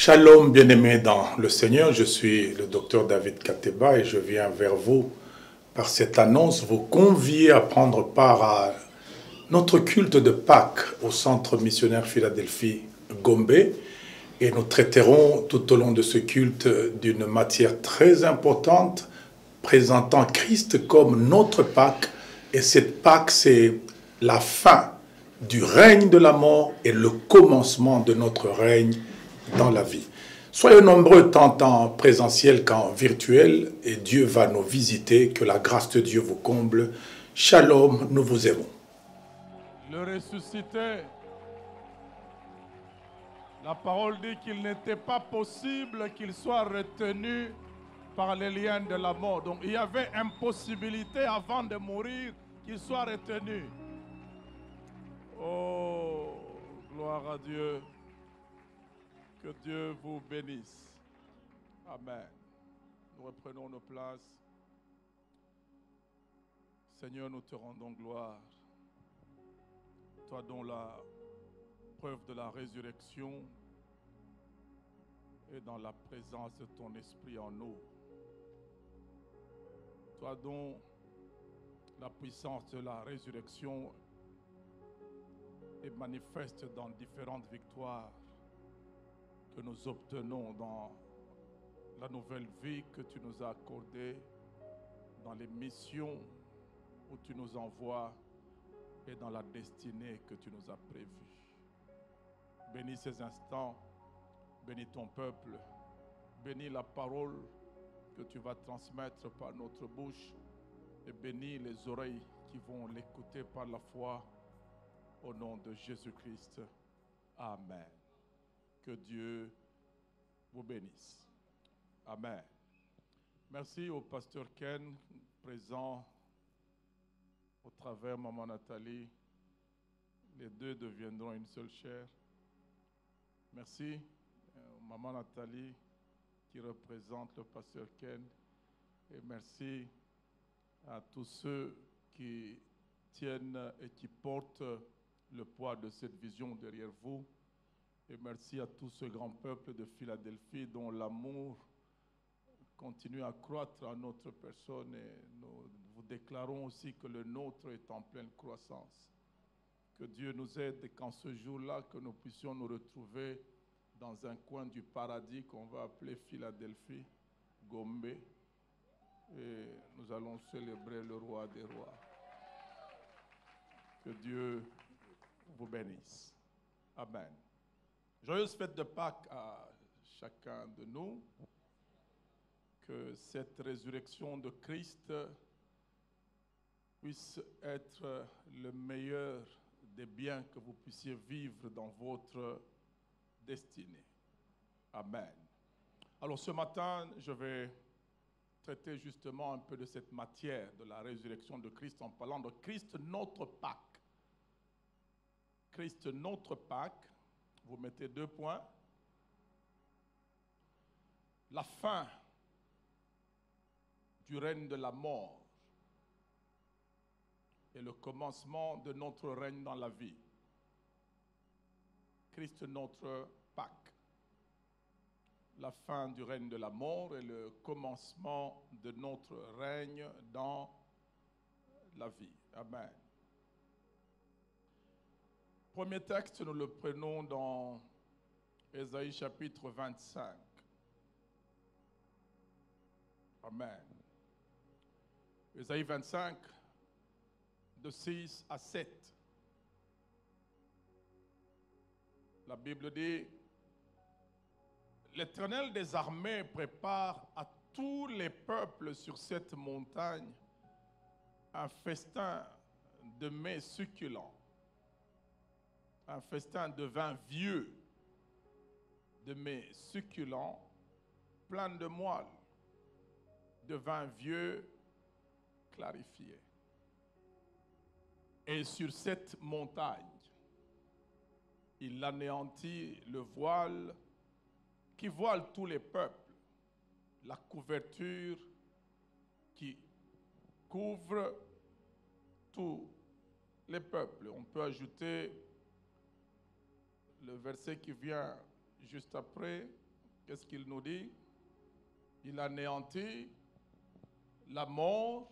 Shalom bien-aimés dans le Seigneur, je suis le docteur David Kateba et je viens vers vous par cette annonce, vous convier à prendre part à notre culte de Pâques au Centre missionnaire Philadelphie Gombe et nous traiterons tout au long de ce culte d'une matière très importante présentant Christ comme notre Pâques et cette Pâques c'est la fin du règne de la mort et le commencement de notre règne dans la vie. Soyez nombreux tant en présentiel qu'en virtuel et Dieu va nous visiter. Que la grâce de Dieu vous comble. Shalom, nous vous aimons. Le ressuscité, la parole dit qu'il n'était pas possible qu'il soit retenu par les liens de la mort. Donc il y avait impossibilité avant de mourir qu'il soit retenu. Oh, gloire à Dieu. Que Dieu vous bénisse. Amen. Nous reprenons nos places. Seigneur, nous te rendons gloire. Toi dont la preuve de la résurrection est dans la présence de ton esprit en nous. Toi dont la puissance de la résurrection est manifeste dans différentes victoires que nous obtenons dans la nouvelle vie que tu nous as accordée, dans les missions où tu nous envoies et dans la destinée que tu nous as prévue. Bénis ces instants, bénis ton peuple, bénis la parole que tu vas transmettre par notre bouche et bénis les oreilles qui vont l'écouter par la foi au nom de Jésus-Christ. Amen. Que Dieu vous bénisse. Amen. Merci au pasteur Ken présent au travers Maman Nathalie. Les deux deviendront une seule chair. Merci Maman Nathalie qui représente le pasteur Ken. Et merci à tous ceux qui tiennent et qui portent le poids de cette vision derrière vous. Et merci à tout ce grand peuple de Philadelphie dont l'amour continue à croître à notre personne. Et nous vous déclarons aussi que le nôtre est en pleine croissance. Que Dieu nous aide et qu'en ce jour-là, que nous puissions nous retrouver dans un coin du paradis qu'on va appeler Philadelphie, Gombe. Et nous allons célébrer le roi des rois. Que Dieu vous bénisse. Amen. Joyeuse fête de Pâques à chacun de nous. Que cette résurrection de Christ puisse être le meilleur des biens que vous puissiez vivre dans votre destinée. Amen. Alors ce matin, je vais traiter justement un peu de cette matière de la résurrection de Christ en parlant de Christ notre Pâques. Christ notre Pâques. Vous mettez 2 points. La fin du règne de la mort et le commencement de notre règne dans la vie. Christ notre Pâques. La fin du règne de la mort et le commencement de notre règne dans la vie. Amen. Premier texte, nous le prenons dans Ésaïe chapitre 25. Amen. Ésaïe 25, de 6 à 7. La Bible dit, l'Éternel des armées prépare à tous les peuples sur cette montagne un festin de mets succulents. Un festin de vin vieux, de mets succulents, plein de moelle, de vin vieux clarifié. Et sur cette montagne, il anéantit le voile qui voile tous les peuples, la couverture qui couvre tous les peuples. On peut ajouter le verset qui vient juste après, qu'est-ce qu'il nous dit? Il anéantit la mort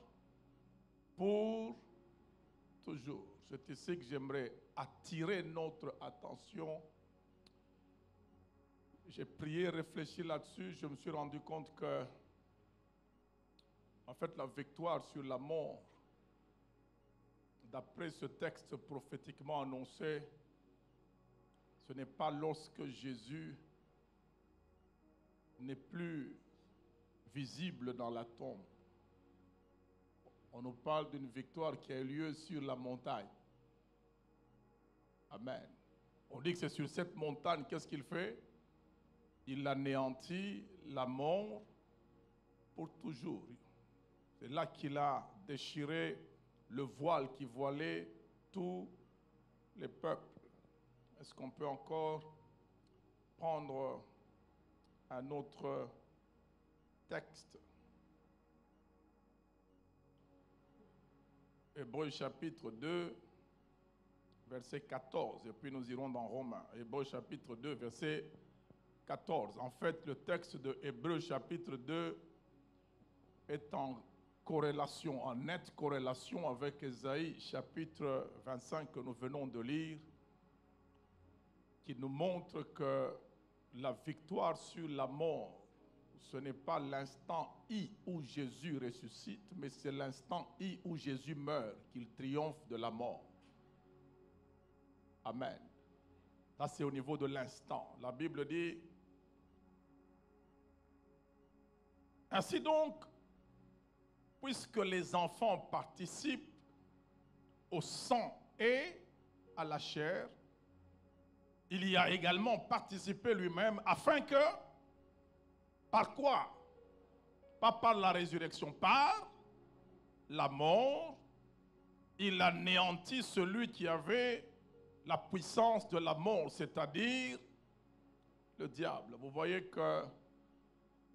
pour toujours. C'est ici que j'aimerais attirer notre attention. J'ai prié, réfléchi là-dessus, je me suis rendu compte que, en fait, la victoire sur la mort, d'après ce texte prophétiquement annoncé, ce n'est pas lorsque Jésus n'est plus visible dans la tombe. On nous parle d'une victoire qui a eu lieu sur la montagne. Amen. On dit que c'est sur cette montagne, qu'est-ce qu'il fait? Il anéantit la mort pour toujours. C'est là qu'il a déchiré le voile qui voilait tous les peuples. Est-ce qu'on peut encore prendre un autre texte? Hébreux chapitre 2, verset 14, et puis nous irons dans Romains. Hébreux chapitre 2, verset 14. En fait, le texte de Hébreux chapitre 2 est en corrélation, en nette corrélation avec Ésaïe chapitre 25 que nous venons de lire, qui nous montre que la victoire sur la mort, ce n'est pas l'instant I où Jésus ressuscite, mais c'est l'instant I où Jésus meurt, qu'il triomphe de la mort. Amen. Là, c'est au niveau de l'instant. La Bible dit, ainsi donc, puisque les enfants participent au sang et à la chair, il y a également participé lui-même afin que, par quoi? Pas par la résurrection, par la mort, il anéantit celui qui avait la puissance de la mort, c'est-à-dire le diable. Vous voyez que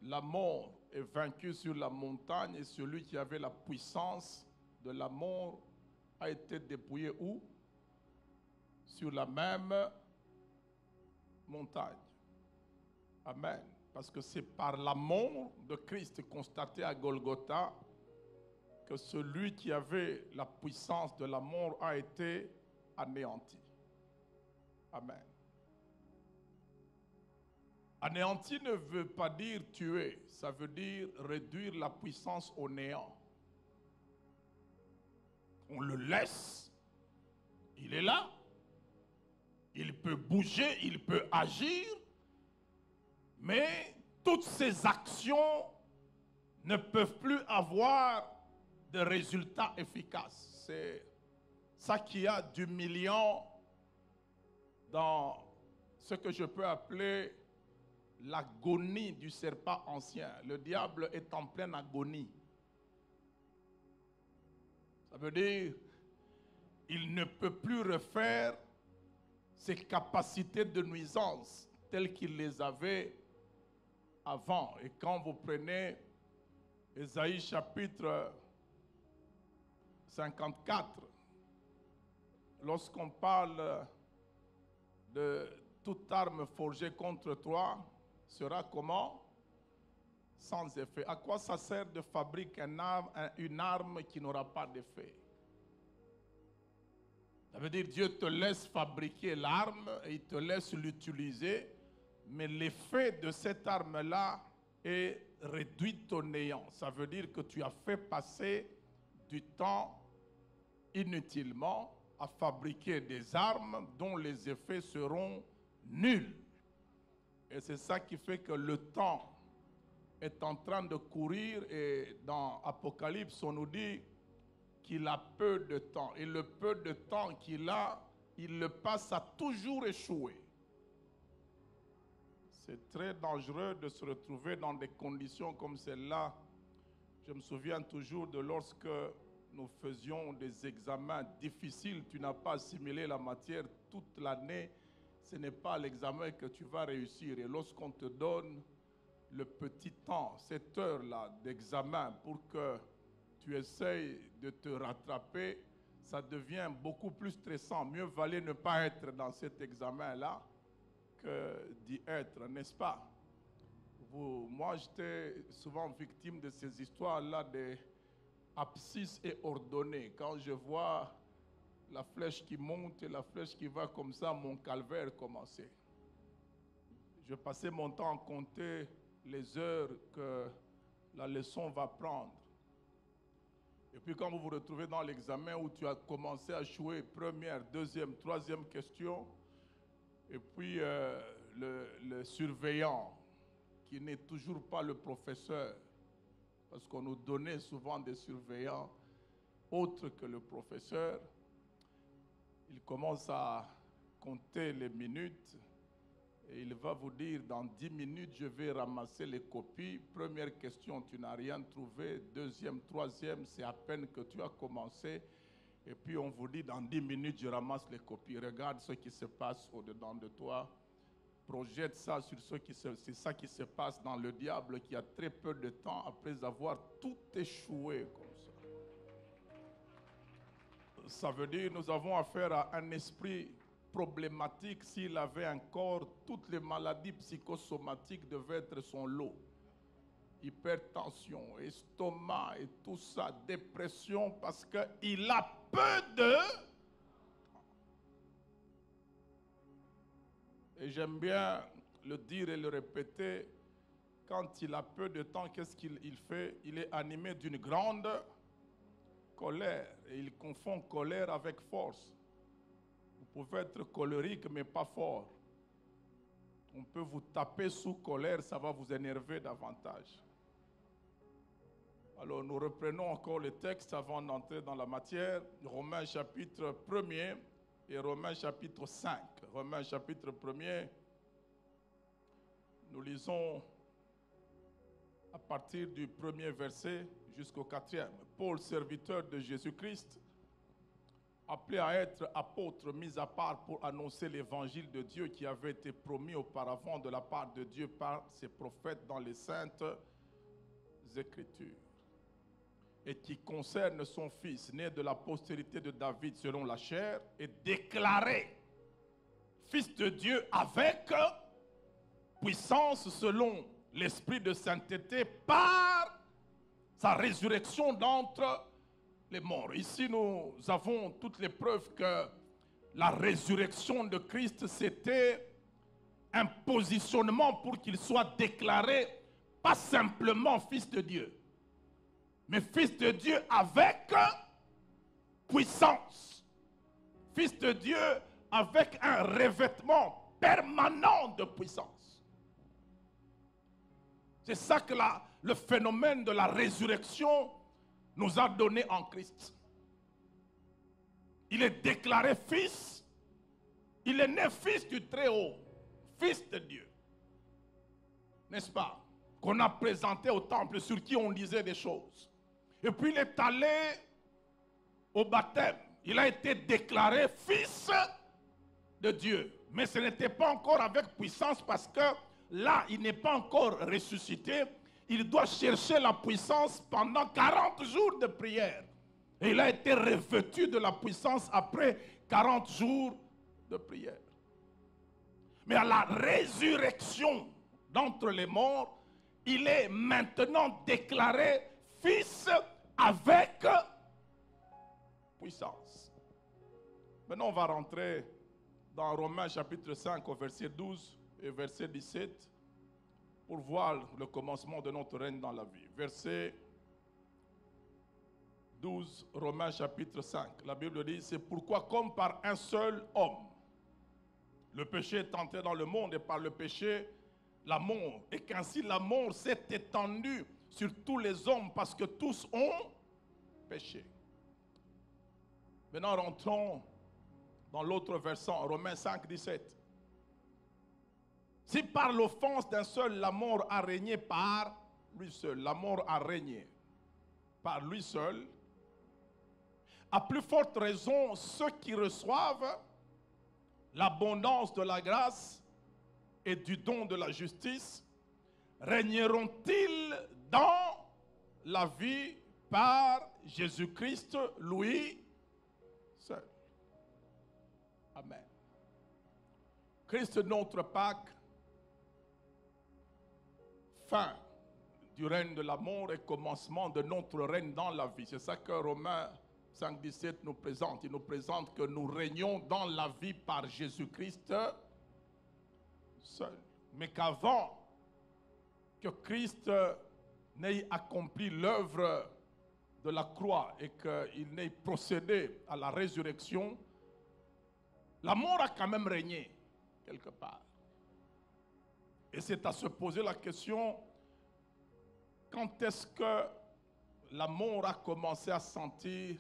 la mort est vaincue sur la montagne et celui qui avait la puissance de la mort a été dépouillé où? Sur la même montagne. Amen. Parce que c'est par la mort de Christ constatée à Golgotha que celui qui avait la puissance de la mort a été anéanti. Amen. Anéanti ne veut pas dire tuer, ça veut dire réduire la puissance au néant. On le laisse, il est là, il peut bouger, il peut agir, mais toutes ces actions ne peuvent plus avoir de résultats efficaces. C'est ça qui a d'humiliant dans ce que je peux appeler l'agonie du serpent ancien. Le diable est en pleine agonie. Ça veut dire il ne peut plus refaire ses capacités de nuisance telles qu'il les avait avant. Et quand vous prenez Ésaïe chapitre 54, lorsqu'on parle de toute arme forgée contre toi, sera comment? Sans effet. À quoi ça sert de fabriquer une arme qui n'aura pas d'effet? Ça veut dire Dieu te laisse fabriquer l'arme et il te laisse l'utiliser, mais l'effet de cette arme-là est réduit au néant. Ça veut dire que tu as fait passer du temps inutilement à fabriquer des armes dont les effets seront nuls. Et c'est ça qui fait que le temps est en train de courir, et dans Apocalypse, on nous dit qu'il a peu de temps. Et le peu de temps qu'il a, il le passe à toujours échouer. C'est très dangereux de se retrouver dans des conditions comme celle-là. Je me souviens toujours de lorsque nous faisions des examens difficiles. Tu n'as pas assimilé la matière toute l'année. Ce n'est pas l'examen que tu vas réussir. Et lorsqu'on te donne le petit temps, cette heure-là d'examen pour que tu essayes de te rattraper, ça devient beaucoup plus stressant. Mieux valait ne pas être dans cet examen-là que d'y être, n'est-ce pas? Moi, j'étais souvent victime de ces histoires-là des abscisses et ordonnées. Quand je vois la flèche qui monte et la flèche qui va comme ça, mon calvaire commençait. Je passais mon temps à compter les heures que la leçon va prendre. Et puis quand vous vous retrouvez dans l'examen où tu as commencé à jouer première, deuxième, troisième question, et puis le surveillant, qui n'est toujours pas le professeur, parce qu'on nous donnait souvent des surveillants autres que le professeur, il commence à compter les minutes et il va vous dire dans 10 minutes je vais ramasser les copies. Première question, tu n'as rien trouvé. Deuxième, troisième, c'est à peine que tu as commencé. Et puis on vous dit dans 10 minutes je ramasse les copies. Regarde ce qui se passe au-dedans de toi. Projette ça sur c'est ça qui se passe dans le diable qui a très peu de temps après avoir tout échoué comme ça. Ça veut dire que nous avons affaire à un esprit problématique. S'il avait un corps, toutes les maladies psychosomatiques devaient être son lot. Hypertension, estomac et tout ça, dépression, parce qu'il a peu de... Et j'aime bien le dire et le répéter, quand il a peu de temps, qu'est-ce qu'il fait? Il est animé d'une grande colère. Et il confond colère avec force. Vous pouvez être colérique, mais pas fort. On peut vous taper sous colère, ça va vous énerver davantage. Alors nous reprenons encore le texte avant d'entrer dans la matière. Romains chapitre 1er et Romains chapitre 5. Romains chapitre 1er, nous lisons à partir du premier verset jusqu'au 4e. Paul, serviteur de Jésus-Christ, appelé à être apôtre, mis à part pour annoncer l'évangile de Dieu qui avait été promis auparavant de la part de Dieu par ses prophètes dans les saintes Écritures, et qui concerne son fils, né de la postérité de David selon la chair, et déclaré fils de Dieu avec puissance selon l'esprit de sainteté par sa résurrection d'entre les morts. Ici, nous avons toutes les preuves que la résurrection de Christ, c'était un positionnement pour qu'il soit déclaré pas simplement fils de Dieu, mais fils de Dieu avec puissance. Fils de Dieu avec un revêtement permanent de puissance. C'est ça que le phénomène de la résurrection nous a donné en Christ. Il est déclaré fils. Il est né fils du Très-Haut, fils de Dieu. N'est-ce pas? Qu'on a présenté au temple, sur qui on disait des choses. Et puis il est allé au baptême. Il a été déclaré fils de Dieu. Mais ce n'était pas encore avec puissance parce que là, il n'est pas encore ressuscité. Il doit chercher la puissance pendant 40 jours de prière. Et il a été revêtu de la puissance après 40 jours de prière. Mais à la résurrection d'entre les morts, il est maintenant déclaré fils avec puissance. Maintenant, on va rentrer dans Romains chapitre 5 au verset 12 et verset 17 pour voir le commencement de notre règne dans la vie. Verset 12, Romains chapitre 5. La Bible dit, c'est pourquoi comme par un seul homme, le péché est entré dans le monde et par le péché, la mort. Et qu'ainsi la mort s'est étendue sur tous les hommes parce que tous ont péché. Maintenant, rentrons dans l'autre versant, Romains 5, 17. Si par l'offense d'un seul, la mort a régné par lui seul, la mort a régné par lui seul, à plus forte raison, ceux qui reçoivent l'abondance de la grâce et du don de la justice, régneront-ils dans la vie par Jésus-Christ, lui seul. Amen. Christ, notre Pâque, fin du règne de l'amour et commencement de notre règne dans la vie. C'est ça que Romains 5,17 nous présente. Il nous présente que nous régnons dans la vie par Jésus-Christ seul. Mais qu'avant que Christ n'ait accompli l'œuvre de la croix et qu'il n'ait procédé à la résurrection, l'amour a quand même régné quelque part. Et c'est à se poser la question, quand est-ce que l'amour a commencé à sentir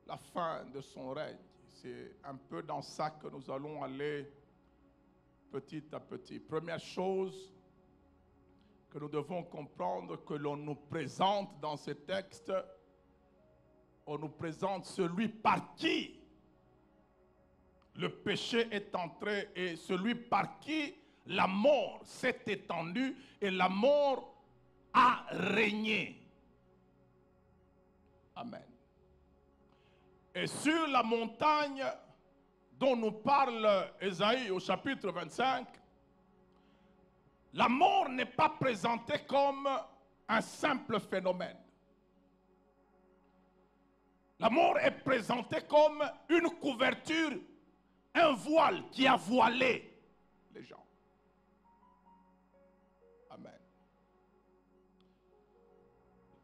la fin de son règne? C'est un peu dans ça que nous allons aller petit à petit. Première chose que nous devons comprendre, que l'on nous présente dans ces textes, on nous présente celui par qui le péché est entré et celui par qui la mort s'est étendue et la mort a régné. Amen. Et sur la montagne dont nous parle Ésaïe au chapitre 25, la mort n'est pas présentée comme un simple phénomène. La mort est présentée comme une couverture, un voile qui a voilé les gens. Amen.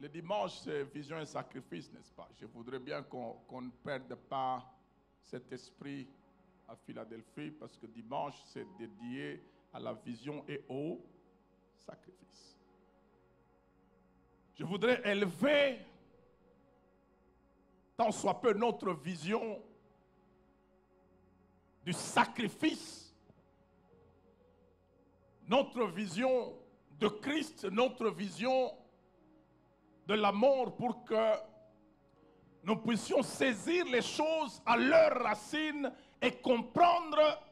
Le dimanche, c'est vision et sacrifice, n'est-ce pas? Je voudrais bien qu'on ne perde pas cet esprit à Philadelphie, parce que dimanche, c'est dédié à la vision et au sacrifice. Je voudrais élever tant soit peu notre vision du sacrifice, notre vision de Christ, notre vision de la mort, pour que nous puissions saisir les choses à leurs racines et comprendre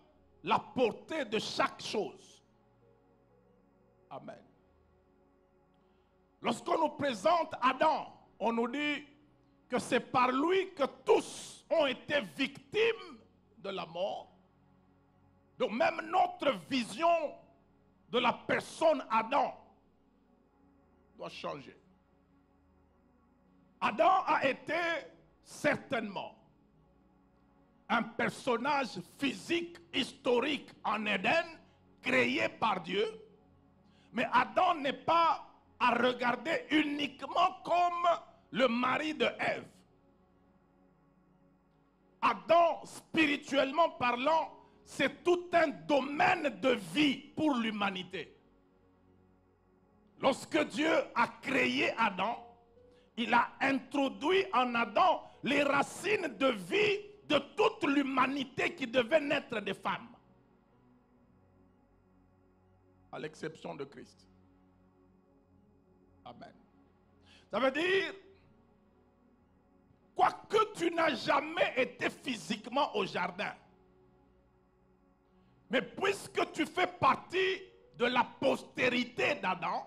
la portée de chaque chose. Amen. Lorsqu'on nous présente Adam, on nous dit que c'est par lui que tous ont été victimes de la mort. Donc même notre vision de la personne Adam doit changer. Adam a été certainement un personnage physique, historique en Éden, créé par Dieu. Mais Adam n'est pas à regarder uniquement comme le mari de Ève. Adam, spirituellement parlant, c'est tout un domaine de vie pour l'humanité. Lorsque Dieu a créé Adam, il a introduit en Adam les racines de vie de toute l'humanité qui devait naître des femmes, à l'exception de Christ. Amen. Ça veut dire, quoique tu n'as jamais été physiquement au jardin, mais puisque tu fais partie de la postérité d'Adam,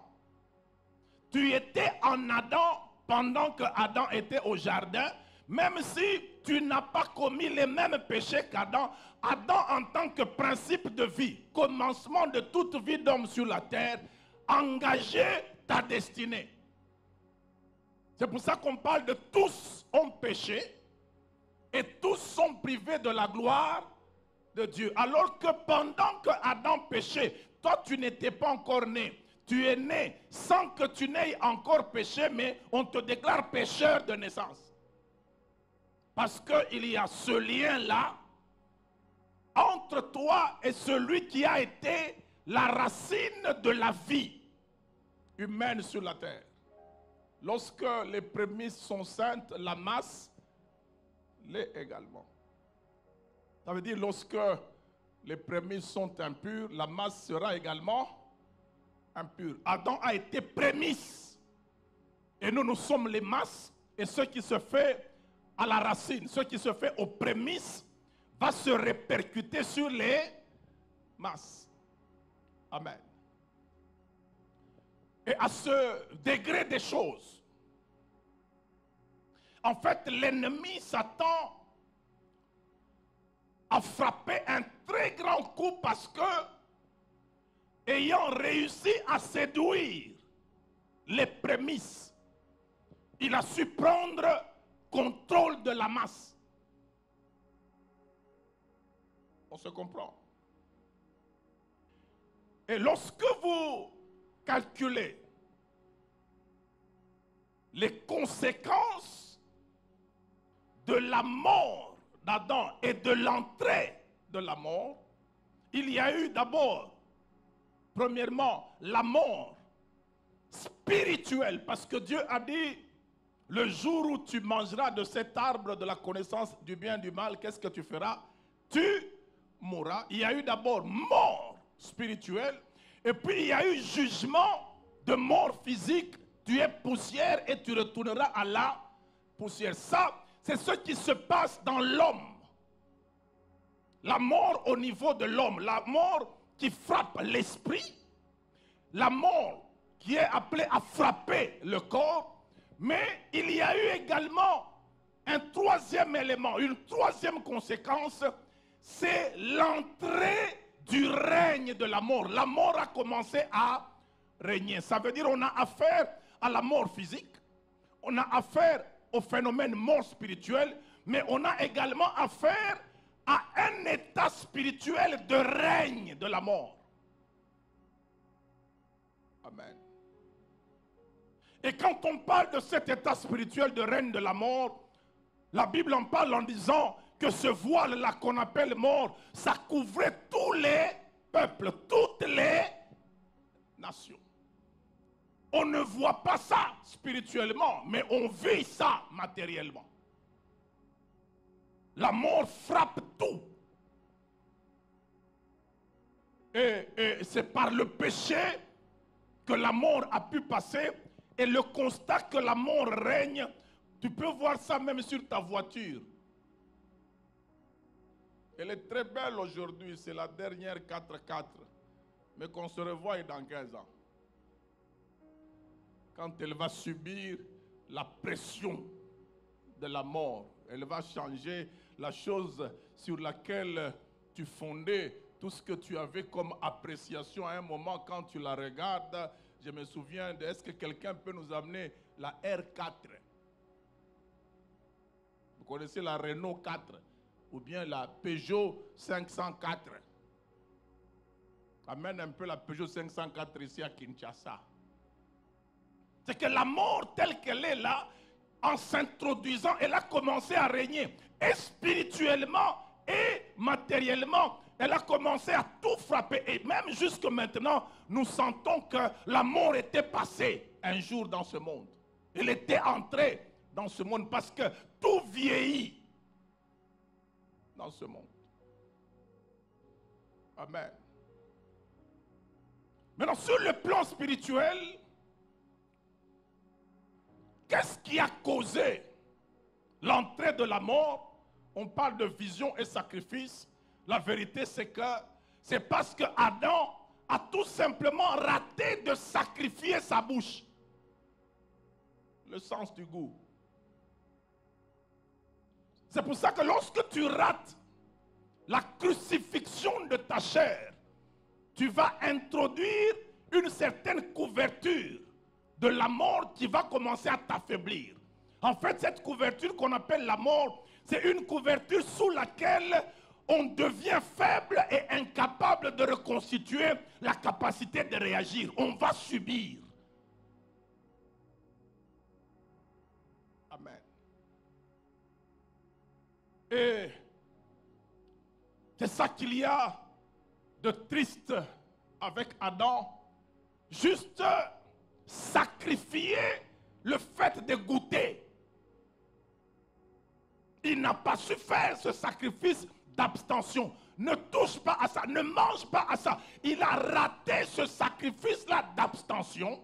tu étais en Adam pendant que Adam était au jardin, même si tu n'as pas commis les mêmes péchés qu'Adam. Adam, en tant que principe de vie, commencement de toute vie d'homme sur la terre, engageait ta destinée. C'est pour ça qu'on parle de tous ont péché et tous sont privés de la gloire de Dieu. Alors que pendant que Adam péchait, toi tu n'étais pas encore né. Tu es né sans que tu n'aies encore péché, mais on te déclare pécheur de naissance. Parce qu'il y a ce lien-là entre toi et celui qui a été la racine de la vie humaine sur la terre. Lorsque les prémices sont saintes, la masse l'est également. Ça veut dire lorsque les prémices sont impures, la masse sera également impure. Adam a été prémisse. Et nous sommes les masses. Et ce qui se fait à la racine, ce qui se fait aux prémices, va se répercuter sur les masses. Amen. Et à ce degré des choses, en fait, l'ennemi Satan a frappé un très grand coup parce que ayant réussi à séduire les prémices, il a su prendre contrôle de la masse. On se comprend. Et lorsque vous calculez les conséquences de la mort d'Adam et de l'entrée de la mort, il y a eu d'abord, premièrement, la mort spirituelle, parce que Dieu a dit, le jour où tu mangeras de cet arbre de la connaissance du bien et du mal, qu'est-ce que tu feras? Tu mourras. Il y a eu d'abord mort spirituelle, et puis il y a eu jugement de mort physique. Tu es poussière et tu retourneras à la poussière. Ça, c'est ce qui se passe dans l'homme. La mort au niveau de l'homme, la mort qui frappe l'esprit, la mort qui est appelée à frapper le corps, mais il y a eu également un troisième élément, une troisième conséquence, c'est l'entrée du règne de la mort. La mort a commencé à régner. Ça veut dire qu'on a affaire à la mort physique, on a affaire au phénomène mort spirituel, mais on a également affaire à un état spirituel de règne de la mort. Amen. Et quand on parle de cet état spirituel de règne de la mort, la Bible en parle en disant que ce voile-là qu'on appelle mort, ça couvrait tous les peuples, toutes les nations. On ne voit pas ça spirituellement, mais on vit ça matériellement. La mort frappe tout. Et c'est par le péché que la mort a pu passer. Et le constat que la mort règne, tu peux voir ça même sur ta voiture. Elle est très belle aujourd'hui, c'est la dernière 4x4. Mais qu'on se revoie dans 15 ans. Quand elle va subir la pression de la mort, elle va changer la chose sur laquelle tu fondais tout ce que tu avais comme appréciation à un moment quand tu la regardes. Je me souviens de, est-ce que quelqu'un peut nous amener la R4? Vous connaissez la Renault 4 ou bien la Peugeot 504. Amène un peu la Peugeot 504 ici à Kinshasa. C'est que la mort telle qu'elle est là, en s'introduisant, elle a commencé à régner. Et spirituellement et matériellement, elle a commencé à tout frapper. Et même jusque maintenant, nous sentons que la mort était passée un jour dans ce monde. Elle était entrée dans ce monde parce que tout vieillit dans ce monde. Amen. Maintenant, sur le plan spirituel, qu'est-ce qui a causé l'entrée de la mort? On parle de vision et sacrifice. La vérité, c'est que c'est parce que Adam a tout simplement raté de sacrifier sa bouche. Le sens du goût. C'est pour ça que lorsque tu rates la crucifixion de ta chair, tu vas introduire une certaine couverture de la mort qui va commencer à t'affaiblir. En fait, cette couverture qu'on appelle la mort, c'est une couverture sous laquelle on devient faible et incapable de reconstituer la capacité de réagir. On va subir. Amen. Et c'est ça qu'il y a de triste avec Adam. Juste sacrifier le fait de goûter. Il n'a pas su faire ce sacrifice d'abstention. Ne touche pas à ça, ne mange pas à ça. Il a raté ce sacrifice-là d'abstention.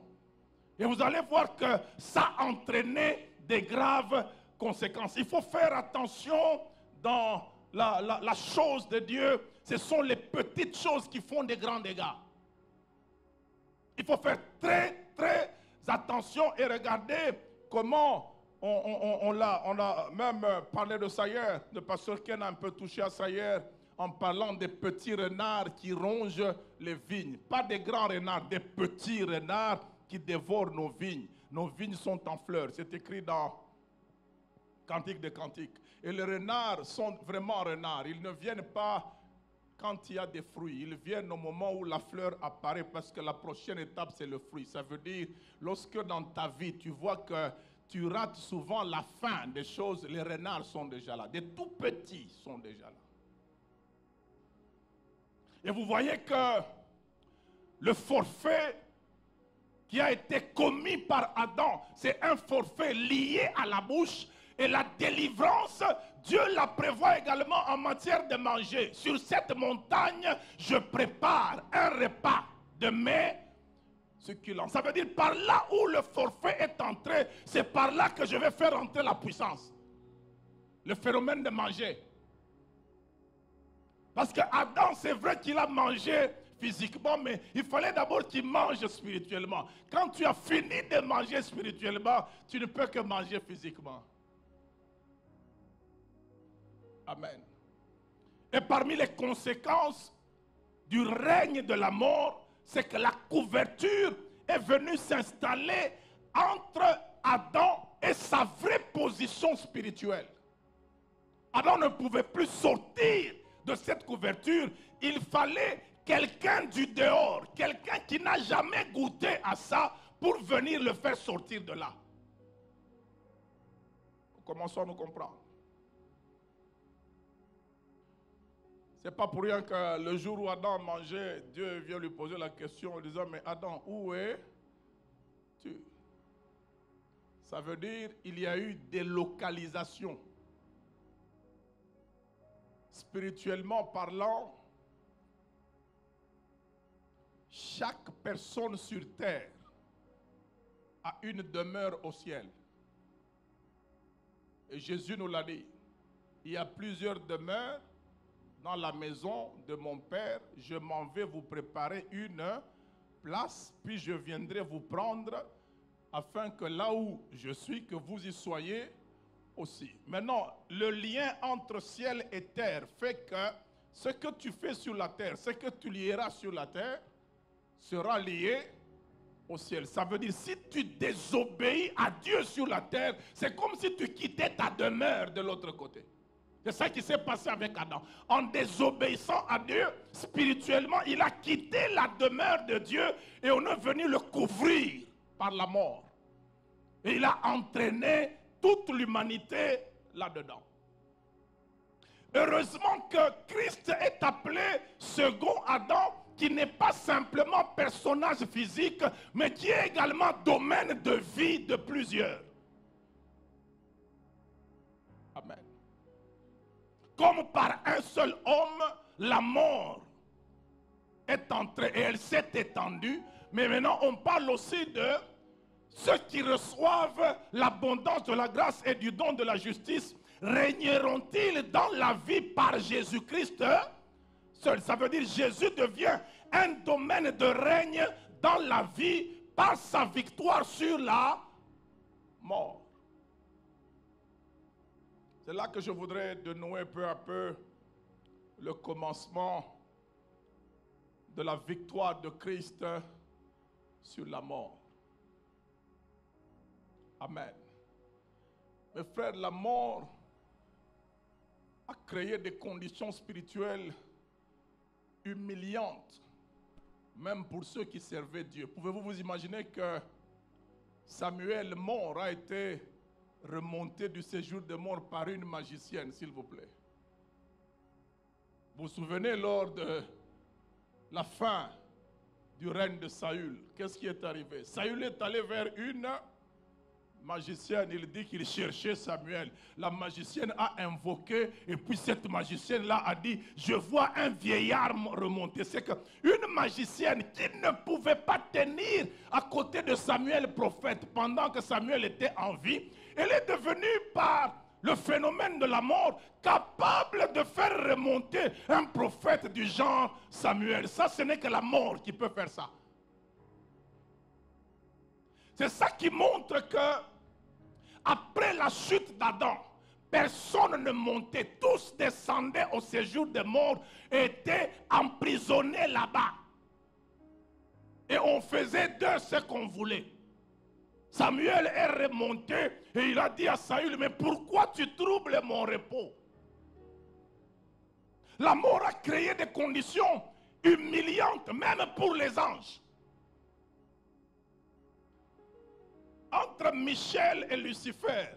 Et vous allez voir que ça a entraîné des graves conséquences. Il faut faire attention dans la chose de Dieu. Ce sont les petites choses qui font des grands dégâts. Il faut faire très, très attention et regarder comment on a même parlé de ça hier. Le pasteur Ken a un peu touché à ça hier en parlant des petits renards qui rongent les vignes. Pas des grands renards, des petits renards qui dévorent nos vignes. Nos vignes sont en fleurs. C'est écrit dans Cantique des Cantiques. Et les renards sont vraiment renards. Ils ne viennent pas quand il y a des fruits. Ils viennent au moment où la fleur apparaît parce que la prochaine étape, c'est le fruit. Ça veut dire, lorsque dans ta vie, tu vois que tu rates souvent la fin des choses, les renards sont déjà là. Des tout petits sont déjà là. Et vous voyez que le forfait qui a été commis par Adam, c'est un forfait lié à la bouche. Et la délivrance, Dieu la prévoit également en matière de manger. Sur cette montagne, je prépare un repas de mes succulents. Ça veut dire par là où le forfait est entré, c'est par là que je vais faire entrer la puissance. Le phénomène de manger. Parce que Adam, c'est vrai qu'il a mangé physiquement, mais il fallait d'abord qu'il mange spirituellement. Quand tu as fini de manger spirituellement, tu ne peux que manger physiquement. Amen. Et parmi les conséquences du règne de la mort, c'est que la couverture est venue s'installer entre Adam et sa vraie position spirituelle. Adam ne pouvait plus sortir de cette couverture. Il fallait quelqu'un du dehors, quelqu'un qui n'a jamais goûté à ça pour venir le faire sortir de là. Commençons à nous comprendre. Ce n'est pas pour rien que le jour où Adam mangeait, Dieu vient lui poser la question en disant, mais Adam, où es-tu? Ça veut dire qu'il y a eu délocalisation. Spirituellement parlant, chaque personne sur terre a une demeure au ciel. Et Jésus nous l'a dit, il y a plusieurs demeures dans la maison de mon Père, je m'en vais vous préparer une place, puis je viendrai vous prendre, afin que là où je suis, que vous y soyez aussi. Maintenant, le lien entre ciel et terre fait que ce que tu fais sur la terre, ce que tu lieras sur la terre, sera lié au ciel. Ça veut dire, si tu désobéis à Dieu sur la terre, c'est comme si tu quittais ta demeure de l'autre côté. C'est ça qui s'est passé avec Adam. En désobéissant à Dieu, spirituellement, il a quitté la demeure de Dieu et on est venu le couvrir par la mort. Et il a entraîné toute l'humanité là-dedans. Heureusement que Christ est appelé second Adam, qui n'est pas simplement personnage physique, mais qui est également domaine de vie de plusieurs. Amen. Comme par un seul homme, la mort est entrée et elle s'est étendue. Mais maintenant, on parle aussi de ceux qui reçoivent l'abondance de la grâce et du don de la justice. Régneront-ils dans la vie par Jésus-Christ seul? Ça veut dire Jésus devient un domaine de règne dans la vie par sa victoire sur la mort. C'est là que je voudrais dénouer peu à peu le commencement de la victoire de Christ sur la mort. Amen. Mes frères, la mort a créé des conditions spirituelles humiliantes, même pour ceux qui servaient Dieu. Pouvez-vous vous imaginer que Samuel mort a été remonté du séjour de mort par une magicienne, s'il vous plaît? Vous vous souvenez lors de la fin du règne de Saül, qu'est-ce qui est arrivé? Saül est allé vers une magicienne, il dit qu'il cherchait Samuel. La magicienne a invoqué et puis cette magicienne-là a dit, je vois un vieillard remonter. C'est qu'une magicienne qui ne pouvait pas tenir à côté de Samuel prophète pendant que Samuel était en vie, elle est devenue par le phénomène de la mort capable de faire remonter un prophète du genre Samuel. Ça, ce n'est que la mort qui peut faire ça. C'est ça qui montre que après la chute d'Adam, personne ne montait. Tous descendaient au séjour des morts et étaient emprisonnés là-bas. Et on faisait d'eux ce qu'on voulait. Samuel est remonté et il a dit à Saül, mais pourquoi tu troubles mon repos? La mort a créé des conditions humiliantes, même pour les anges. Entre Michel et Lucifer,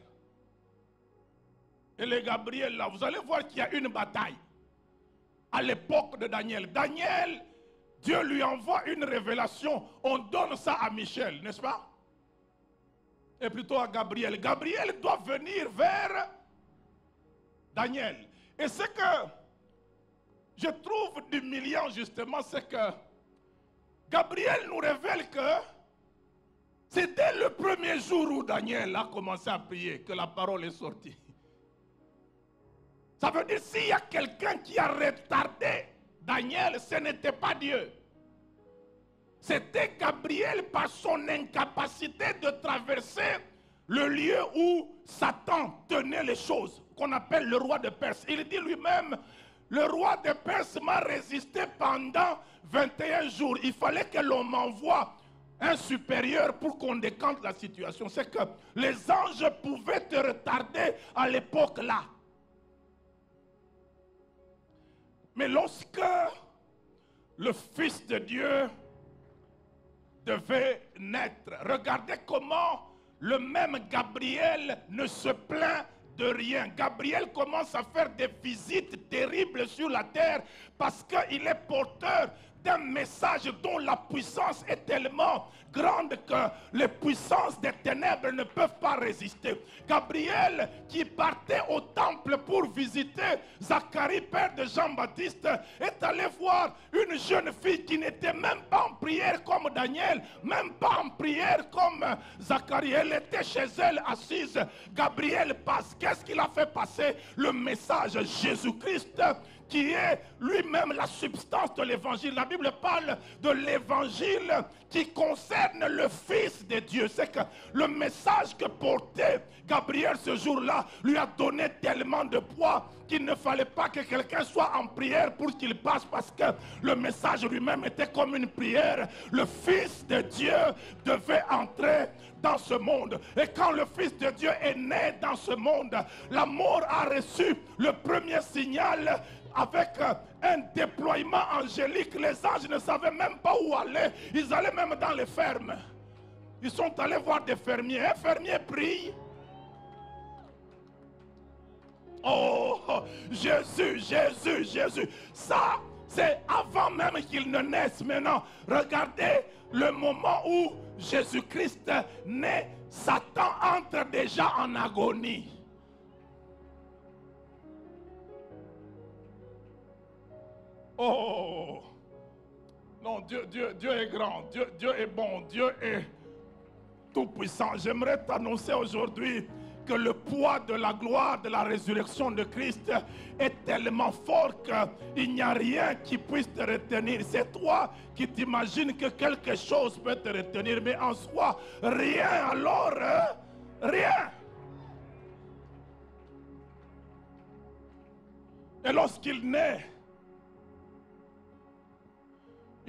et le Gabriel là, vous allez voir qu'il y a une bataille. À l'époque de Daniel. Daniel, Dieu lui envoie une révélation, on donne ça à Michel, n'est-ce pas? Et plutôt à Gabriel. Gabriel doit venir vers Daniel. Et ce que je trouve humiliant justement, c'est que Gabriel nous révèle que c'est dès le premier jour où Daniel a commencé à prier que la parole est sortie. Ça veut dire s'il y a quelqu'un qui a retardé Daniel, ce n'était pas Dieu. C'était Gabriel par son incapacité de traverser le lieu où Satan tenait les choses, qu'on appelle le roi de Perse. Il dit lui-même, le roi de Perse m'a résisté pendant 21 jours. Il fallait que l'on m'envoie un supérieur pour qu'on décante la situation. C'est que les anges pouvaient te retarder à l'époque là. Mais lorsque le Fils de Dieu devait naître, regardez comment le même Gabriel ne se plaint de rien. Gabriel commence à faire des visites terribles sur la terre parce qu'il est porteur d'un message dont la puissance est tellement grande que les puissances des ténèbres ne peuvent pas résister. Gabriel, qui partait au temple pour visiter Zacharie, père de Jean-Baptiste, est allé voir une jeune fille qui n'était même pas en prière comme Daniel, même pas en prière comme Zacharie. Elle était chez elle assise. Gabriel passe. Qu'est-ce qu'il a fait passer? Le message Jésus-Christ, qui est lui-même la substance de l'évangile. La Bible parle de l'évangile qui concerne le Fils de Dieu. C'est que le message que portait Gabriel ce jour-là lui a donné tellement de poids qu'il ne fallait pas que quelqu'un soit en prière pour qu'il passe, parce que le message lui-même était comme une prière. Le Fils de Dieu devait entrer dans ce monde. Et quand le Fils de Dieu est né dans ce monde, la mort a reçu le premier signal avec un déploiement angélique. Les anges ne savaient même pas où aller. Ils allaient même dans les fermes. Ils sont allés voir des fermiers. Un fermier prie. Oh, Jésus, Jésus, Jésus. Ça, c'est avant même qu'il ne naisse. Maintenant, regardez le moment où Jésus-Christ naît. Satan entre déjà en agonie. Oh, non, Dieu est grand, Dieu est bon, Dieu est tout puissant. J'aimerais t'annoncer aujourd'hui que le poids de la gloire de la résurrection de Christ est tellement fort qu'il n'y a rien qui puisse te retenir. C'est toi qui t'imagines que quelque chose peut te retenir, mais en soi, rien alors, rien. Et lorsqu'il naît,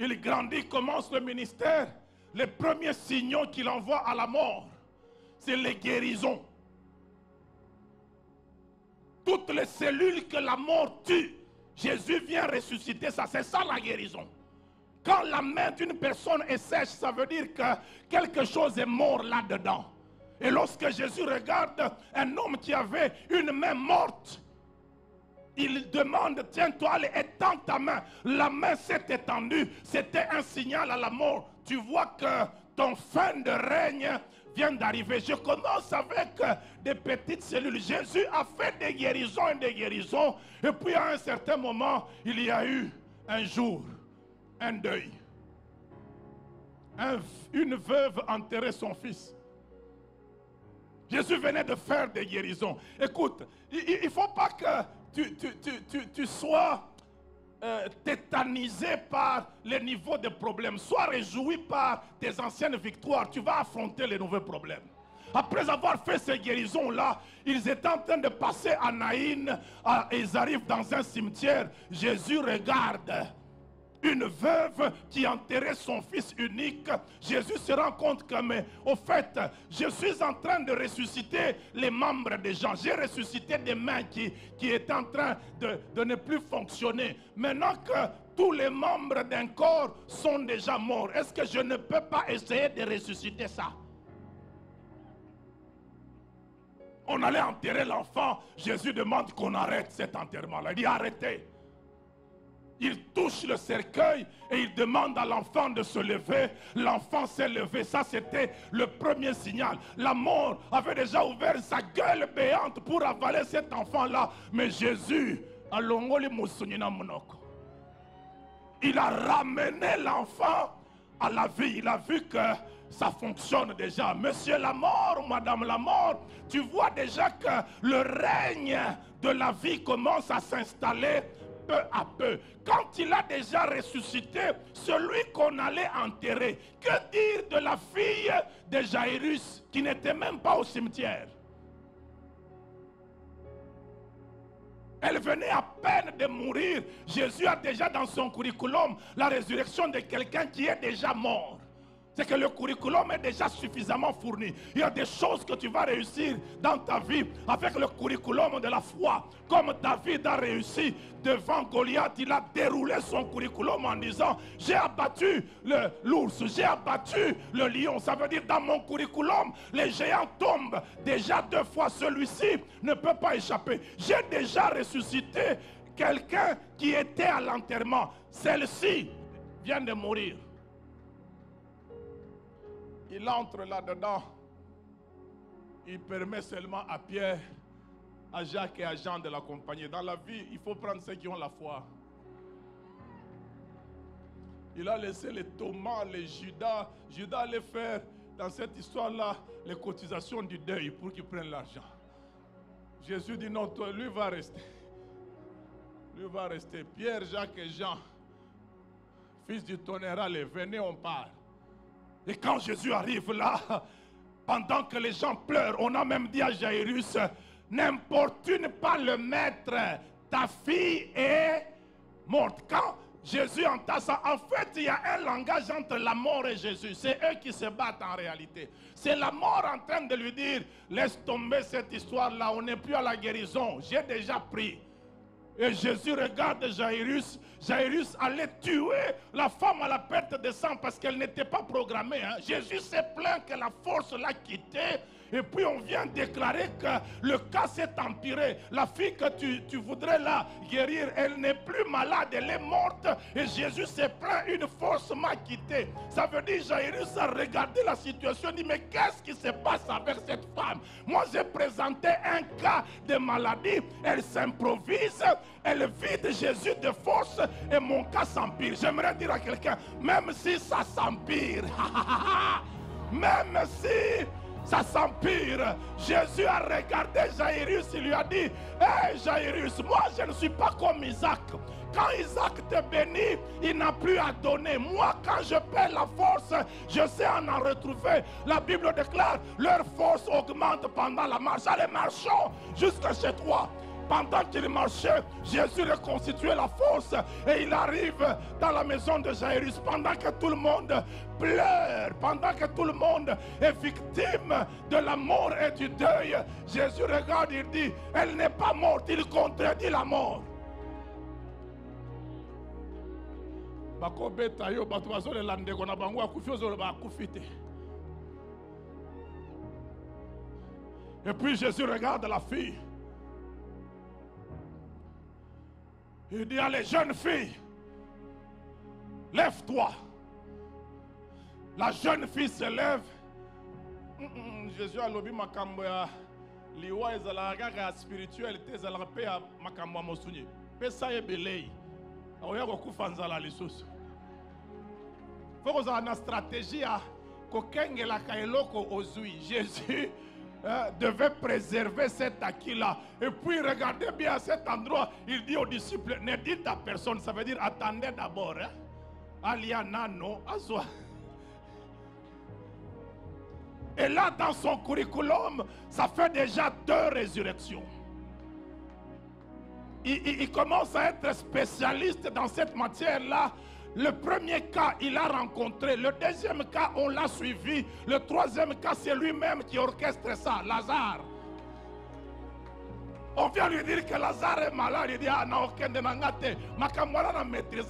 il grandit, commence le ministère. Les premiers signaux qu'il envoie à la mort, c'est les guérisons. Toutes les cellules que la mort tue, Jésus vient ressusciter ça. C'est ça la guérison. Quand la main d'une personne est sèche, ça veut dire que quelque chose est mort là-dedans. Et lorsque Jésus regarde un homme qui avait une main morte, il demande, tiens-toi, allez, étends ta main. La main s'est étendue. C'était un signal à la mort. Tu vois que ton fin de règne vient d'arriver. Je commence avec des petites cellules. Jésus a fait des guérisons et des guérisons. Et puis à un certain moment, il y a eu un jour, un deuil. Une veuve enterrait son fils. Jésus venait de faire des guérisons. Écoute, il ne faut pas que tu sois tétanisé par les niveaux de problèmes. Sois réjoui par tes anciennes victoires. Tu vas affronter les nouveaux problèmes. Après avoir fait ces guérisons-là, ils étaient en train de passer à Naïn, et ils arrivent dans un cimetière. Jésus regarde une veuve qui enterrait son fils unique. Jésus se rend compte que, mais au fait, je suis en train de ressusciter les membres des gens. J'ai ressuscité des mains qui étaient en train de ne plus fonctionner. Maintenant que tous les membres d'un corps sont déjà morts, est-ce que je ne peux pas essayer de ressusciter ça? On allait enterrer l'enfant. Jésus demande qu'on arrête cet enterrement-là. Il dit arrêtez. Il touche le cercueil et il demande à l'enfant de se lever. L'enfant s'est levé. Ça, c'était le premier signal. La mort avait déjà ouvert sa gueule béante pour avaler cet enfant-là. Mais Jésus, il a ramené l'enfant à la vie. Il a vu que ça fonctionne déjà. Monsieur la mort, madame la mort, tu vois déjà que le règne de la vie commence à s'installer peu à peu. Quand il a déjà ressuscité celui qu'on allait enterrer, que dire de la fille de Jairus qui n'était même pas au cimetière? Elle venait à peine de mourir. Jésus a déjà dans son curriculum la résurrection de quelqu'un qui est déjà mort. C'est que le curriculum est déjà suffisamment fourni. Il y a des choses que tu vas réussir dans ta vie avec le curriculum de la foi. Comme David a réussi devant Goliath, il a déroulé son curriculum en disant: j'ai abattu l'ours, j'ai abattu le lion. Ça veut dire dans mon curriculum, les géants tombent déjà 2 fois. Celui-ci ne peut pas échapper. J'ai déjà ressuscité quelqu'un qui était à l'enterrement. Celle-ci vient de mourir. Il entre là-dedans. Il permet seulement à Pierre, à Jacques et à Jean de l'accompagner. Dans la vie, il faut prendre ceux qui ont la foi. Il a laissé les Thomas, les Judas. Judas allait faire, dans cette histoire-là, les cotisations du deuil pour qu'ils prennent l'argent. Jésus dit non, toi, lui va rester. Lui va rester. Pierre, Jacques et Jean, fils du tonnerre, allez, venez, on part. Et quand Jésus arrive là, pendant que les gens pleurent, on a même dit à Jairus: n'importune pas le maître, ta fille est morte. Quand Jésus entend ça, en fait, il y a un langage entre la mort et Jésus. C'est eux qui se battent en réalité. C'est la mort en train de lui dire: laisse tomber cette histoire-là, on n'est plus à la guérison, j'ai déjà pris. Et Jésus regarde Jairus. Jairus allait tuer la femme à la perte de sang parce qu'elle n'était pas programmée. Jésus s'est plaint que la force l'a quitté. Et puis on vient déclarer que le cas s'est empiré. La fille que tu voudrais la guérir, elle n'est plus malade, elle est morte. Et Jésus s'est plaint, une force m'a quitté. Ça veut dire Jairus a regardé la situation et dit: mais qu'est-ce qui se passe avec cette femme? Moi j'ai présenté un cas de maladie, elle s'improvise, elle vide Jésus de force et mon cas s'empire. J'aimerais dire à quelqu'un: même si ça s'empire, même si ça s'empire, Jésus a regardé Jairus, il lui a dit: hé Jairus, moi je ne suis pas comme Isaac. Quand Isaac te bénit, il n'a plus à donner. Moi, quand je perds la force, je sais en retrouver. La Bible déclare: leur force augmente pendant la marche. Allez, marchons jusqu'à chez toi. Pendant qu'il marchait, Jésus reconstituait la force et il arrive dans la maison de Jairus. Pendant que tout le monde pleure, pendant que tout le monde est victime de la mort et du deuil, Jésus regarde, il dit: elle n'est pas morte. Il contredit la mort. Et puis Jésus regarde la fille. Il dit: allez, jeune fille, lève-toi. La jeune fille se lève. Jésus a lobi makambo ya liwa ezalaka ka spiritualité ezalaka pe ya makambo mosunyi. Pesa ebelei. Oya kokufa nzala lisusu. Faut que na stratégie ya kokengela ka eloko ozui. Jésus devait préserver cet acquis-là. Et puis regardez bien à cet endroit, il dit aux disciples: ne dites à personne. Ça veut dire attendez d'abord. Aliana no azwa. Et là, dans son curriculum, ça fait déjà 2 résurrections. Il commence à être spécialiste dans cette matière-là. Le premier cas, il a rencontré. Le deuxième cas, on l'a suivi. Le troisième cas, c'est lui-même qui orchestre ça, Lazare. On vient lui dire que Lazare est malade. Il dit, ah non, aucun de nangate. Makamwala na maîtrise.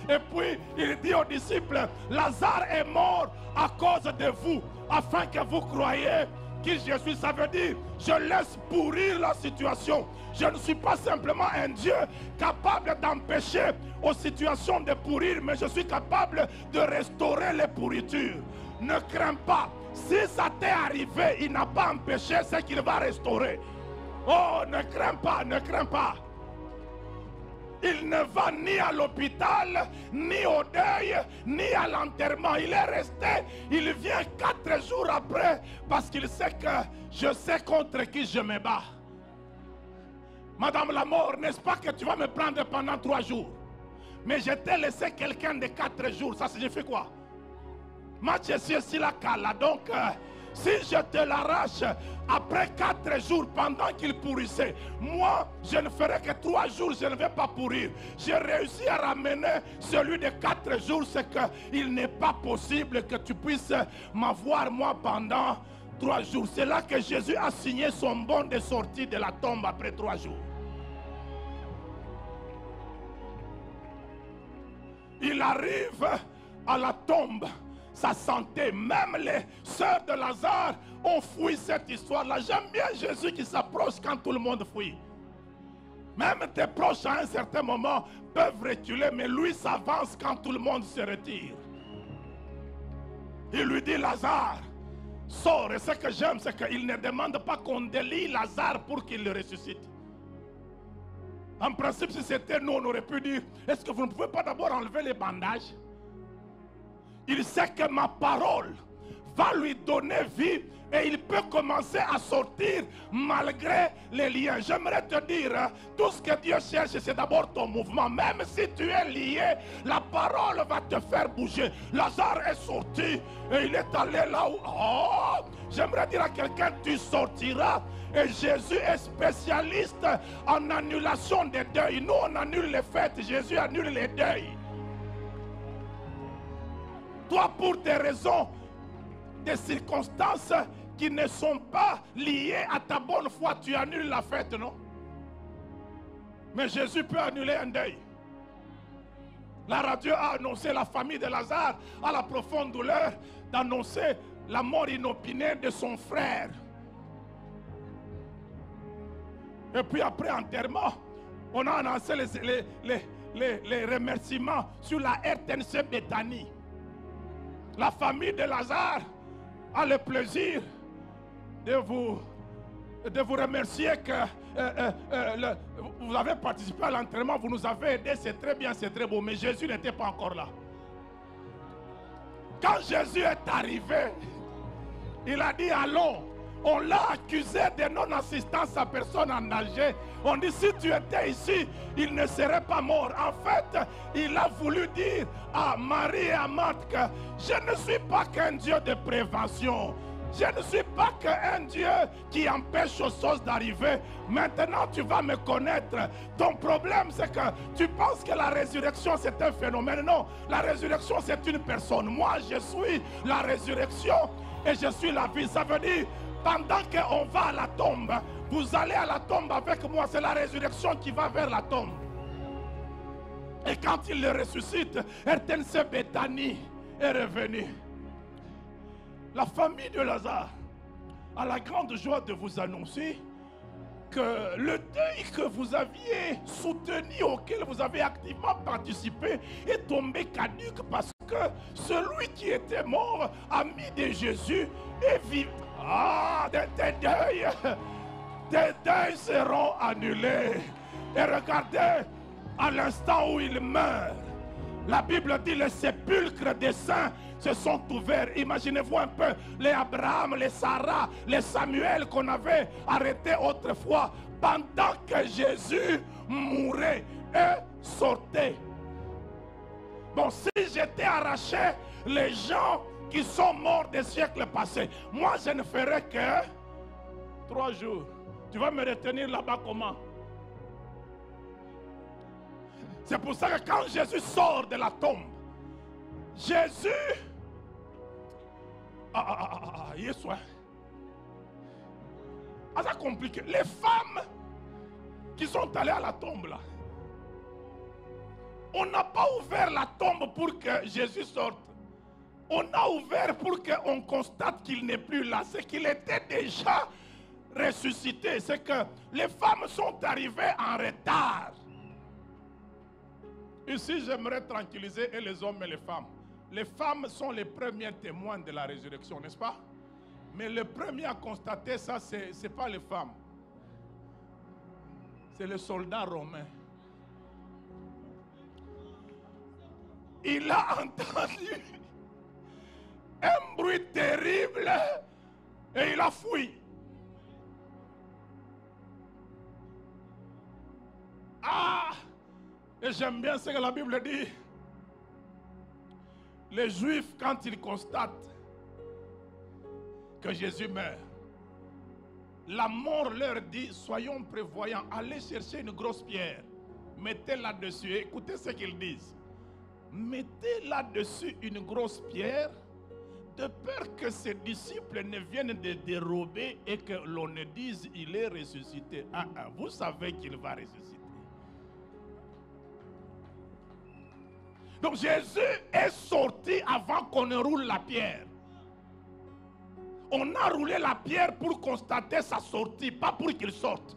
Et puis, il dit aux disciples, Lazare est mort à cause de vous, afin que vous croyiez qui je suis. Ça veut dire, je laisse pourrir la situation. Je ne suis pas simplement un Dieu capable d'empêcher aux situations de pourrir, mais je suis capable de restaurer les pourritures. Ne crains pas. Si ça t'est arrivé, il n'a pas empêché ce qu'il va restaurer. Oh, ne crains pas, ne crains pas. Il ne va ni à l'hôpital, ni au deuil, ni à l'enterrement. Il est resté, il vient 4 jours après, parce qu'il sait que je sais contre qui je me bats. Madame la mort, n'est-ce pas que tu vas me prendre pendant 3 jours? Mais je t'ai laissé quelqu'un de 4 jours, ça signifie quoi? Donc, si je te l'arrache après 4 jours pendant qu'il pourrissait, moi je ne ferai que 3 jours, je ne vais pas pourrir. J'ai réussi à ramener celui de 4 jours, c'est qu'il n'est pas possible que tu puisses m'avoir moi pendant 3 jours. C'est là que Jésus a signé son bon de sortie de la tombe après 3 jours. Il arrive à la tombe. Sa santé, même les sœurs de Lazare ont fui cette histoire-là. J'aime bien Jésus qui s'approche quand tout le monde fuit. Même tes proches à un certain moment peuvent reculer, mais lui s'avance quand tout le monde se retire. Il lui dit, Lazare, sors. Et ce que j'aime, c'est qu'il ne demande pas qu'on délie Lazare pour qu'il le ressuscite. En principe, si c'était nous, on aurait pu dire, est-ce que vous ne pouvez pas d'abord enlever les bandages? Il sait que ma parole va lui donner vie et il peut commencer à sortir malgré les liens. J'aimerais te dire, tout ce que Dieu cherche, c'est d'abord ton mouvement. Même si tu es lié, la parole va te faire bouger. Lazare est sorti et il est allé là où... Oh, j'aimerais dire à quelqu'un, tu sortiras. Et Jésus est spécialiste en annulation des deuils. Nous, on annule les fêtes, Jésus annule les deuils. Toi, pour des raisons, des circonstances qui ne sont pas liées à ta bonne foi, tu annules la fête, non? Mais Jésus peut annuler un deuil. La radio a annoncé, la famille de Lazare a la profonde douleur d'annoncer la mort inopinée de son frère. Et puis après enterrement, on a annoncé les remerciements sur la RTNC Bethany. La famille de Lazare a le plaisir de vous remercier que vous avez participé à l'enterrement, vous nous avez aidés, c'est très bien, c'est très beau, mais Jésus n'était pas encore là. Quand Jésus est arrivé, il a dit allons. On l'a accusé de non-assistance à personne en danger. On dit si tu étais ici, il ne serait pas mort. En fait, il a voulu dire à Marie et à Marthe que je ne suis pas qu'un Dieu de prévention. Je ne suis pas qu'un Dieu qui empêche aux choses d'arriver. Maintenant, tu vas me connaître. Ton problème, c'est que tu penses que la résurrection, c'est un phénomène. Non, la résurrection, c'est une personne. Moi, je suis la résurrection et je suis la vie. Ça veut dire, pendant qu'on va à la tombe, vous allez à la tombe avec moi. C'est la résurrection qui va vers la tombe. Et quand il le ressuscite, RTNC Bethany est revenu. La famille de Lazare a la grande joie de vous annoncer que le deuil que vous aviez soutenu, auquel vous avez activement participé, est tombé caduque parce que celui qui était mort, ami de Jésus, est vivant. Ah, tes deuils seront annulés. Et regardez, à l'instant où il meurt, la Bible dit les sépulcres des saints se sont ouverts. Imaginez-vous un peu les Abraham, les Sarah, les Samuel qu'on avait arrêtés autrefois pendant que Jésus mourait et sortait. Bon, si j'étais arraché, les gens qui sont morts des siècles passés. Moi, je ne ferai que 3 jours. Tu vas me retenir là-bas comment? C'est pour ça que quand Jésus sort de la tombe, Jésus... Yeswa. C'est compliqué. Les femmes qui sont allées à la tombe là, on n'a pas ouvert la tombe pour que Jésus sorte. On a ouvert pour qu'on constate qu'il n'est plus là. C'est qu'il était déjà ressuscité. C'est que les femmes sont arrivées en retard. Ici, j'aimerais tranquilliser et les hommes et les femmes. Les femmes sont les premiers témoins de la résurrection, n'est-ce pas? Mais le premier à constater ça, ce n'est pas les femmes. C'est le soldat romain. Il a entendu un bruit terrible et il a fui. Et j'aime bien ce que la Bible dit. Les Juifs, quand ils constatent que Jésus meurt, la mort leur dit, soyons prévoyants, allez chercher une grosse pierre, mettez-la dessus. Écoutez ce qu'ils disent. Mettez là-dessus une grosse pierre, de peur que ses disciples ne viennent de dérober et que l'on ne dise il est ressuscité. Vous savez qu'il va ressusciter. Donc Jésus est sorti avant qu'on ne roule la pierre. On a roulé la pierre pour constater sa sortie, pas pour qu'il sorte.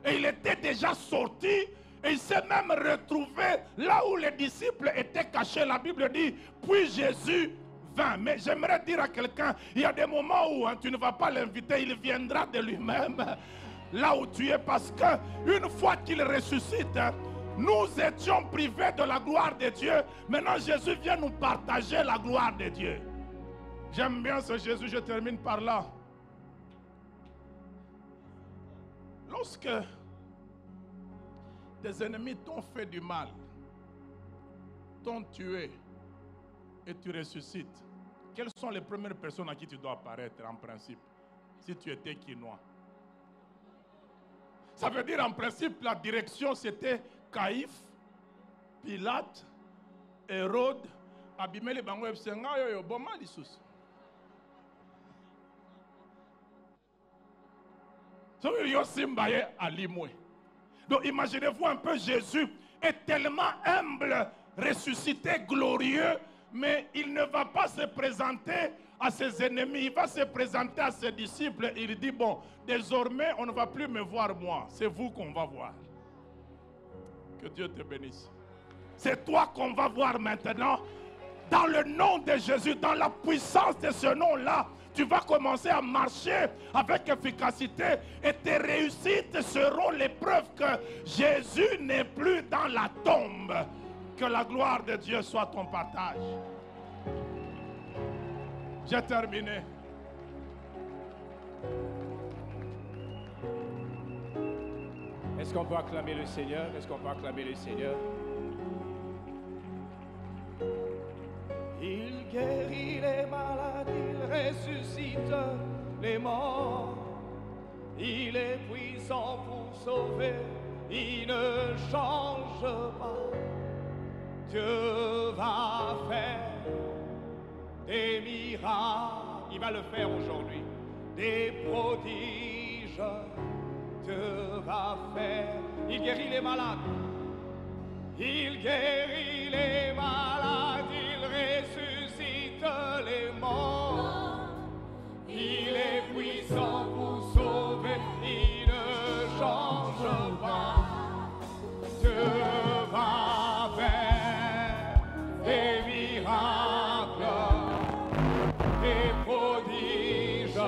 Et il était déjà sorti et il s'est même retrouvé là où les disciples étaient cachés. La Bible dit, puis Jésus vint. Mais j'aimerais dire à quelqu'un, il y a des moments où tu ne vas pas l'inviter, il viendra de lui-même là où tu es. Parce qu'une fois qu'il ressuscite, nous étions privés de la gloire de Dieu. Maintenant, Jésus vient nous partager la gloire de Dieu. J'aime bien ce Jésus, je termine par là. Lorsque tes ennemis t'ont fait du mal, t'ont tué et tu ressuscites, quelles sont les premières personnes à qui tu dois apparaître en principe, si tu étais quinois? Ça veut dire en principe la direction c'était Caïphe, Pilate, Hérode, Abimele Bango Ebsenga, yo boma lisusu. Donc imaginez-vous un peu, Jésus est tellement humble, ressuscité, glorieux, mais il ne va pas se présenter à ses ennemis, il va se présenter à ses disciples. Il dit, bon, désormais on ne va plus me voir moi, c'est vous qu'on va voir. Que Dieu te bénisse. C'est toi qu'on va voir maintenant. Dans le nom de Jésus, dans la puissance de ce nom-là, tu vas commencer à marcher avec efficacité et tes réussites seront les preuves que Jésus n'est plus dans la tombe. Que la gloire de Dieu soit ton partage. J'ai terminé. Est-ce qu'on peut acclamer le Seigneur? Est-ce qu'on peut acclamer le Seigneur? Il guérit les malades, il ressuscite les morts. Il est puissant pour sauver, il ne change pas. Dieu va faire des miracles, il va le faire aujourd'hui, des prodiges. Dieu va faire, il guérit les malades, il guérit les malades, il ressuscite les morts. Il est puissant pour sauver, il ne change pas. Dieu va faire des miracles, des prodiges.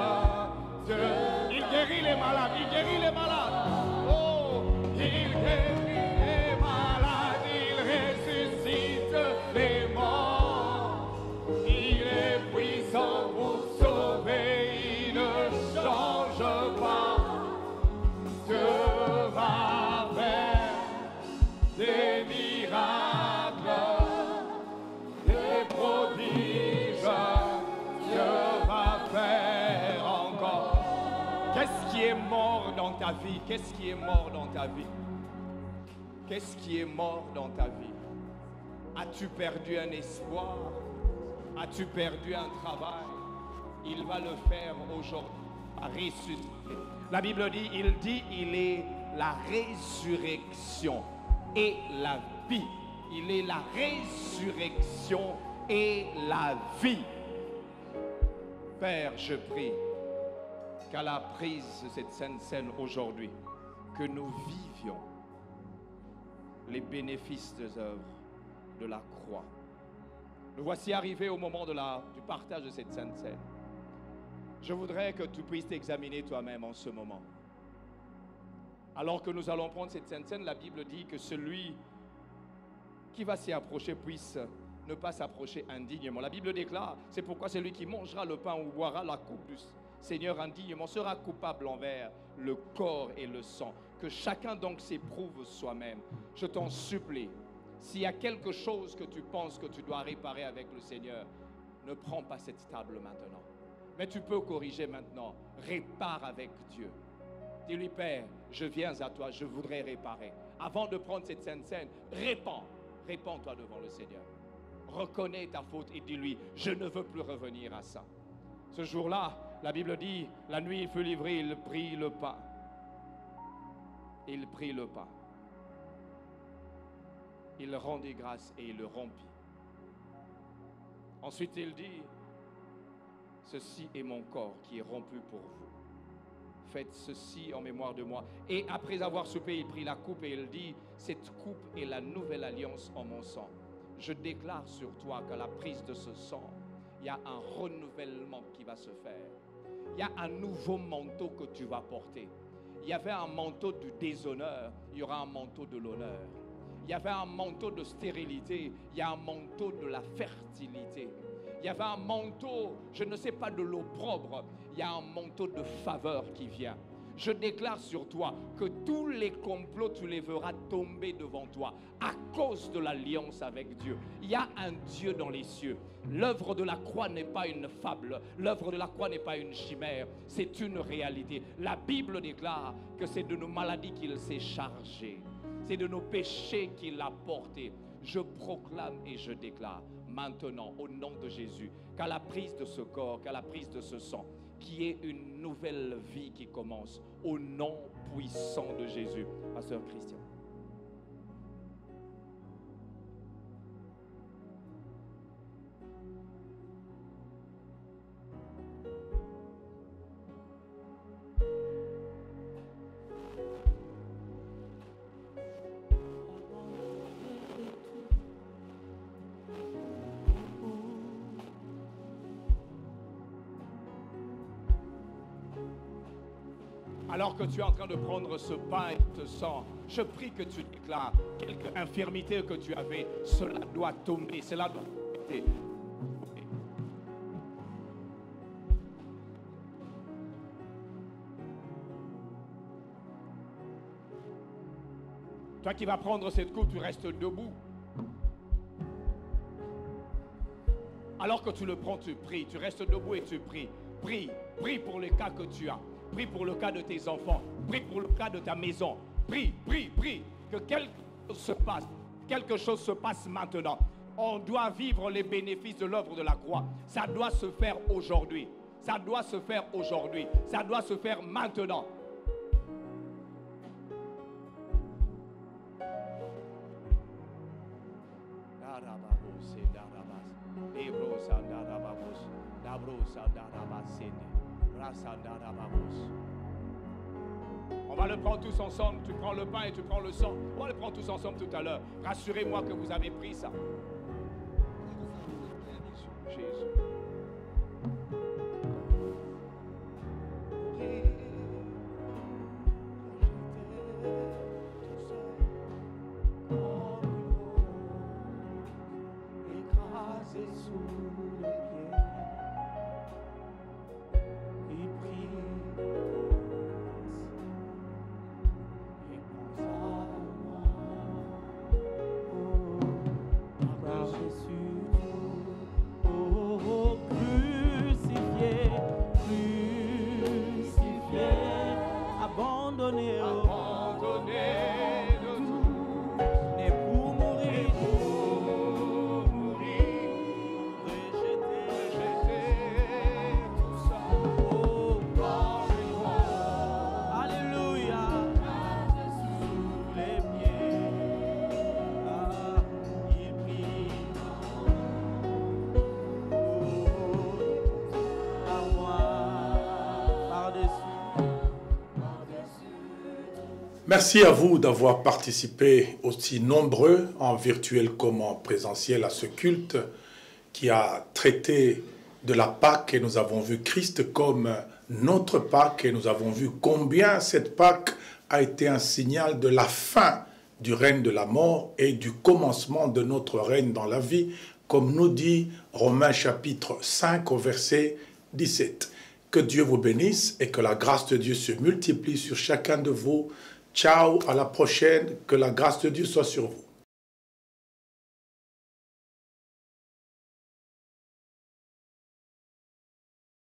Il guérit les malades, il guérit les malades. Oh, il guérit les malades, il ressuscite les morts. Il est puissant pour sauver, il ne change pas. Dieu va faire des miracles, des prodiges. ta vie? Qu'est-ce qui est mort dans ta vie? Qu'est-ce qui est mort dans ta vie? As-tu perdu un espoir? As-tu perdu un travail? Il va le faire aujourd'hui, à ressusciter. La Bible dit, il est la résurrection et la vie. Il est la résurrection et la vie. Père, je prie qu'à la prise de cette sainte scène aujourd'hui, que nous vivions les bénéfices des œuvres de la croix. Nous voici arrivés au moment du partage de cette sainte scène. Je voudrais que tu puisses t'examiner toi-même en ce moment. Alors que nous allons prendre cette sainte scène, la Bible dit que celui qui va s'y approcher puisse ne pas s'approcher indignement. La Bible déclare, c'est pourquoi celui qui mangera le pain ou boira la coupe du Seigneur indignement sera coupable envers le corps et le sang. Que chacun donc s'éprouve soi-même. Je t'en supplie, s'il y a quelque chose que tu penses que tu dois réparer avec le Seigneur, ne prends pas cette table maintenant. Mais tu peux corriger maintenant. Répare avec Dieu. Dis-lui, Père, je viens à toi, je voudrais réparer. Avant de prendre cette sainte scène, répands-toi devant le Seigneur. Reconnais ta faute et dis-lui, je ne veux plus revenir à ça. Ce jour-là, la Bible dit, la nuit il fut livré, il prit le pain. Il prit le pain. Il rendit grâce et il le rompit. Ensuite, il dit, ceci est mon corps qui est rompu pour vous. Faites ceci en mémoire de moi. Et après avoir soupé, il prit la coupe et il dit, cette coupe est la nouvelle alliance en mon sang. Je déclare sur toi qu'à la prise de ce sang, il y a un renouvellement qui va se faire. Il y a un nouveau manteau que tu vas porter. Il y avait un manteau du déshonneur, il y aura un manteau de l'honneur. Il y avait un manteau de stérilité, il y a un manteau de la fertilité. Il y avait un manteau, je ne sais pas, de l'opprobre, il y a un manteau de faveur qui vient. Je déclare sur toi que tous les complots, tu les verras tomber devant toi à cause de l'alliance avec Dieu. Il y a un Dieu dans les cieux. L'œuvre de la croix n'est pas une fable. L'œuvre de la croix n'est pas une chimère. C'est une réalité. La Bible déclare que c'est de nos maladies qu'il s'est chargé. C'est de nos péchés qu'il a portés. Je proclame et je déclare maintenant au nom de Jésus qu'à la prise de ce corps, qu'à la prise de ce sang, qui est une nouvelle vie qui commence au nom puissant de Jésus. Pasteur Christian. Alors que tu es en train de prendre ce pain et ce sang, je prie que tu déclares quelque infirmité que tu avais, cela doit tomber, cela doit tomber. Toi qui vas prendre cette coupe, tu restes debout. Alors que tu le prends, tu pries, tu restes debout et tu pries. Prie pour les cas que tu as. Prie pour le cas de tes enfants. Prie pour le cas de ta maison. Prie. Que quelque chose se passe maintenant. On doit vivre les bénéfices de l'œuvre de la croix. Ça doit se faire aujourd'hui. Ça doit se faire aujourd'hui. Ça doit se faire maintenant. On va le prendre tous ensemble. Tu prends le pain et tu prends le sang. On va le prendre tous ensemble tout à l'heure. Rassurez-moi que vous avez pris ça. Jésus. Oh, Merci à vous d'avoir participé aussi nombreux en virtuel comme en présentiel à ce culte qui a traité de la Pâque et nous avons vu Christ comme notre Pâque et nous avons vu combien cette Pâque a été un signal de la fin du règne de la mort et du commencement de notre règne dans la vie, comme nous dit Romains chapitre 5 au verset 17. Que Dieu vous bénisse et que la grâce de Dieu se multiplie sur chacun de vous. Ciao, à la prochaine, que la grâce de Dieu soit sur vous.